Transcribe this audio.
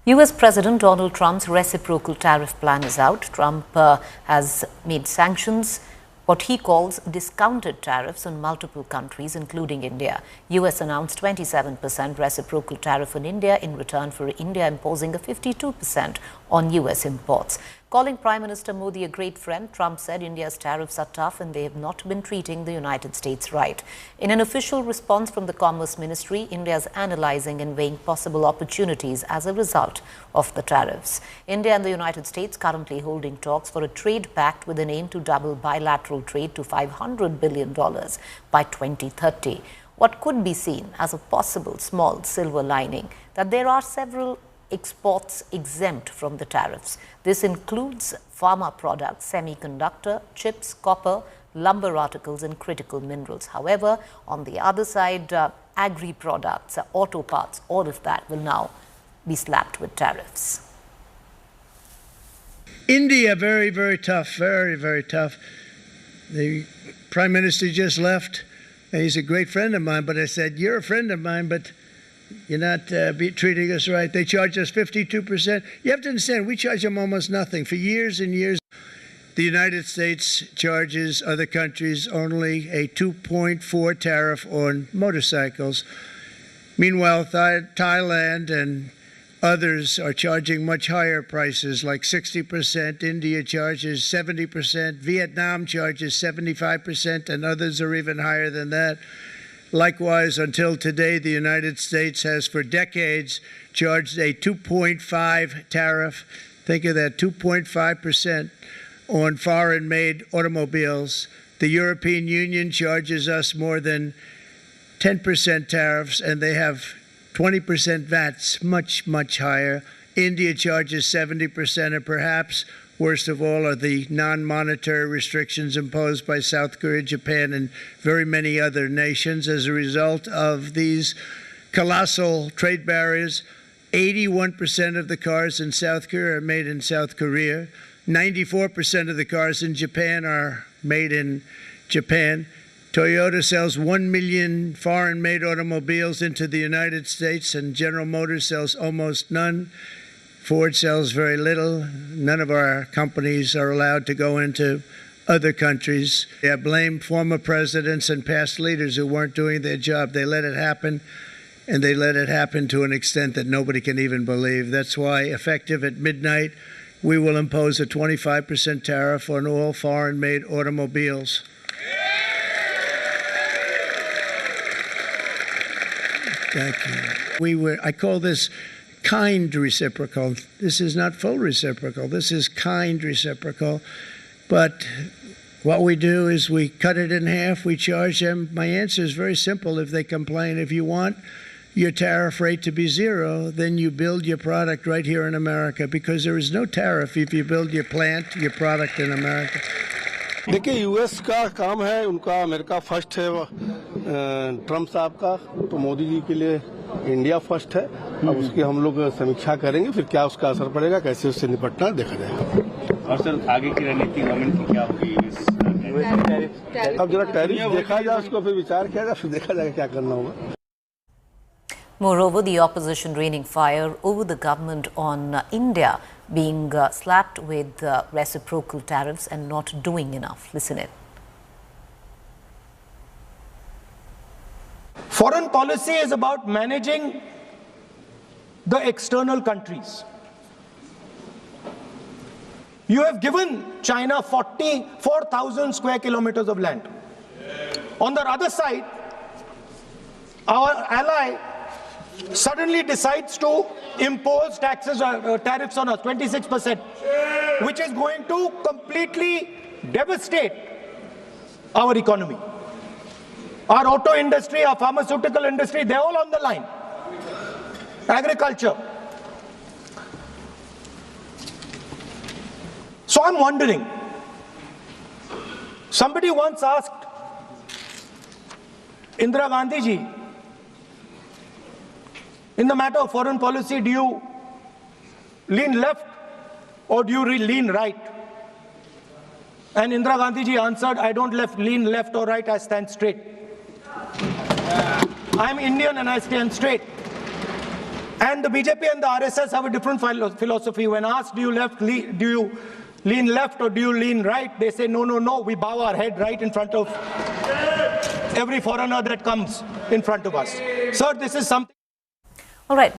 US President Donald Trump's reciprocal tariff plan is out. Trump has made sanctions, what he calls discounted tariffs on multiple countries, including India. US announced 27% reciprocal tariff on India in return for India imposing a 52% on US imports. Calling Prime Minister Modi a great friend, Trump said India's tariffs are tough and they have not been treating the United States right. In an official response from the Commerce Ministry, India is analyzing and weighing possible opportunities as a result of the tariffs. India and the United States currently holding talks for a trade pact with an aim to double bilateral trade to $500 billion by 2030. What could be seen as a possible small silver lining that there are several exports exempt from the tariffs. This includes pharma products, semiconductor, chips, copper, lumber articles and critical minerals. However, on the other side, agri products, auto parts, all of that will now be slapped with tariffs. India, very, very tough, very, very tough. The Prime Minister just left. He's a great friend of mine, but I said, you're a friend of mine, but you're not treating us right. They charge us 52%. You have to understand, we charge them almost nothing. For years and years, the United States charges other countries only a 2.4 tariff on motorcycles. Meanwhile, Thailand and others are charging much higher prices, like 60%. India charges 70%. Vietnam charges 75%, and others are even higher than that. Likewise, until today, the United States has for decades charged a 2.5 tariff. Think of that, 2.5% on foreign-made automobiles. The European Union charges us more than 10% tariffs, and they have 20% VATs, much, much higher. India charges 70%, and perhaps worst of all are the non-monetary restrictions imposed by South Korea, Japan, and very many other nations. As a result of these colossal trade barriers, 81% of the cars in South Korea are made in South Korea. 94% of the cars in Japan are made in Japan. Toyota sells 1 million foreign-made automobiles into the United States, and General Motors sells almost none. Ford sells very little. None of our companies are allowed to go into other countries. I blame former presidents and past leaders who weren't doing their job. They let it happen, and they let it happen to an extent that nobody can even believe. That's why, effective at midnight, we will impose a 25% tariff on all foreign-made automobiles. Thank you. I call this kind reciprocal. This is not full reciprocal. This is kind reciprocal. But what we do is we cut it in half. We charge them. My answer is very simple. If they complain, if you want your tariff rate to be zero, then you build your product right here in America, because there is no tariff if you build your plant, your product in America. देखिए US का काम है, उनका America first है, Trump साहब का, तो मोदी जी के लिए इंडिया फर्स्ट है. अब उसकी हम लोग समीक्षा करेंगे, फिर क्या उसका असर पड़ेगा, कैसे उससे निपटना देखा जाएगा. और सर आगे की रणनीति गवर्नमेंट की क्या होगी? अब जरा टैरिफ देखा जाए, उसको फिर विचार किया जाए, फिर देखा जाएगा क्या करना होगा. Moreover, the opposition raining fire over the government on India being slapped with reciprocal tariffs and not doing enough. Listen in. Foreign policy is about managing the external countries. You have given China 44,000 square kilometers of land. On the other side, our ally suddenly decides to impose taxes or tariffs on us, 26%, which is going to completely devastate our economy. Our auto industry, our pharmaceutical industry, they're all on the line. Agriculture. So I'm wondering, somebody once asked Indira Gandhi ji, in the matter of foreign policy, do you lean left or do you lean right? And Indira Gandhi ji answered, I don't lean left or right, I stand straight. I'm Indian and I stand straight. And the BJP and the RSS have a different philosophy. When asked, do you lean left or do you lean right? They say, no, no, no, we bow our head right in front of every foreigner that comes in front of us. Sir, this is something. All right.